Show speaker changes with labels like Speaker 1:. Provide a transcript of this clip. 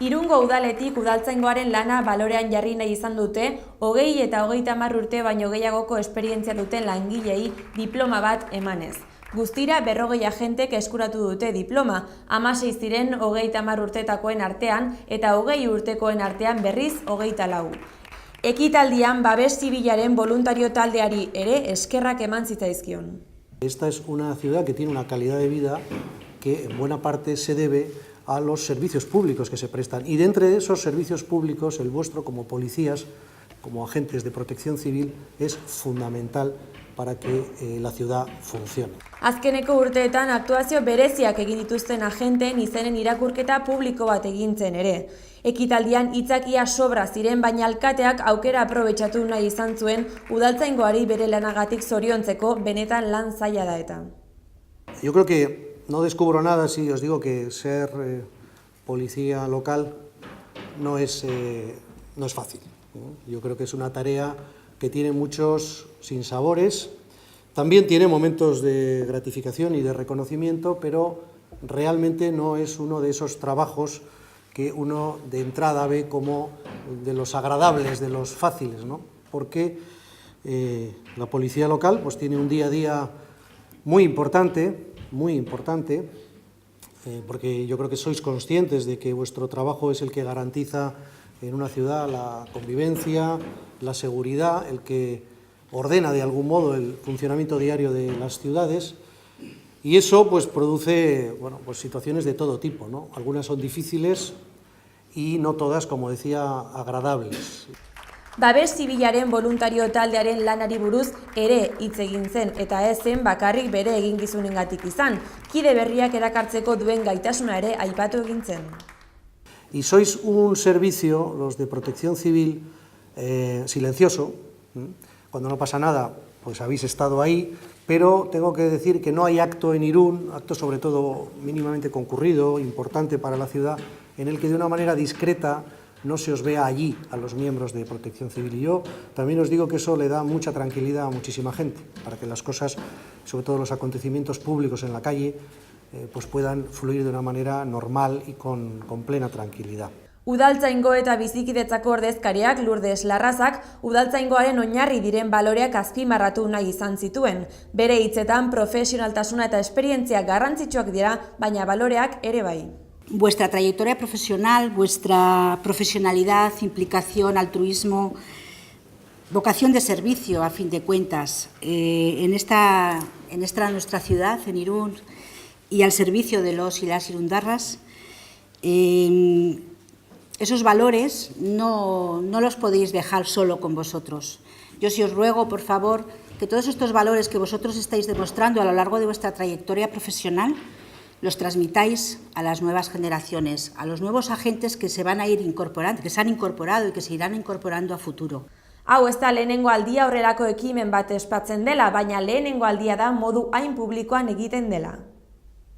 Speaker 1: Irungo udaletik udaltzaingoaren lana balorean jarri nahi izan dute, 20 eta 30 urte baino gehiagoko esperientzia duten langilei diploma bat emanez. Guztira 40 agentek eskuratu dute diploma, 16 ziren 30 urtetakoen artean eta 20 urtekoen artean berriz 24. Ekitaldian babes zibilaren voluntario taldeari ere eskerrak eman zitzaizkion.
Speaker 2: Esta es una ciudad que tiene una calidad de vida que en buena parte se debe a los servicios públicos que se prestan. Y de entre esos servicios públicos, el vuestro como policías, como agentes de protección civil, es fundamental para que la ciudad funcione.
Speaker 1: Azkeneko urteetan aktuazio bereziak egin dituzten agenteen izenen irakurketa publiko bat egintzen ere. Ekitaldian hitzakia sobra ziren, baina alkateak aukera aprobetxatu nahi izan zuen udaltzaingoari bere lanagatik zoriontzeko, benetan lan zaila da eta.
Speaker 2: Yo creo que no descubro nada si os digo que ser policía local no es fácil. Yo creo que es una tarea que tiene muchos sinsabores, también tiene momentos de gratificación y de reconocimiento, pero realmente no es uno de esos trabajos que uno de entrada ve como de los agradables, de los fáciles, ¿no? Porque la policía local pues tiene un día a día muy importante, porque yo creo que sois conscientes de que vuestro trabajo es el que garantiza en una ciudad la convivencia, la seguridad, el que ordena de algún modo el funcionamiento diario de las ciudades, y eso pues produce pues situaciones de todo tipo, ¿no? Algunas son difíciles y no todas, como decía, agradables.
Speaker 1: Babes zibilaren voluntario taldearen lanari buruz ere hitz egin zen eta ez zen bakarrik bere eginkizunengatik izan. Kide berriak erakartzeko duen gaitasuna ere aipatu egin zen.
Speaker 2: Y sois un servicio, los de protección civil, silencioso. Cuando no pasa nada, pues habéis estado ahí, pero tengo que decir que no hay acto en Irún, acto sobre todo mínimamente concurrido, importante para la ciudad, en el que de una manera discreta no se os vea allí a los miembros de Protección Civil. Y yo también os digo que eso le da mucha tranquilidad a muchísima gente, para que las cosas, sobre todo los acontecimientos públicos en la calle, pues puedan fluir de una manera normal y con plena tranquilidad.
Speaker 1: Udaltzaingo eta bizikidetzako ordezkariak Lourdes Larrazak udaltzaingoaren oinarri diren baloreak azpimarratu nahi izan zituen. Bere hitzetan profesionaltasuna eta esperientzia garrantzitsuak dira, baina baloreak ere bai.
Speaker 3: Vuestra trayectoria profesional, vuestra profesionalidad, implicación, altruismo, vocación de servicio, a fin de cuentas, en esta nuestra ciudad, en Irún, y al servicio de los y las irundarras, esos valores no los podéis dejar solo con vosotros. Yo sí os ruego, por favor, que todos estos valores que vosotros estáis demostrando a lo largo de vuestra trayectoria profesional los transmitáis a las nuevas generaciones, a los nuevos agentes que se van a ir incorporando, que se han incorporado y que se irán incorporando a futuro.
Speaker 1: Hau ez da lehenengo aldia horrelako ekimen bat espatzen dela, baina lehenengo aldia da modu hain publikoan egiten dela.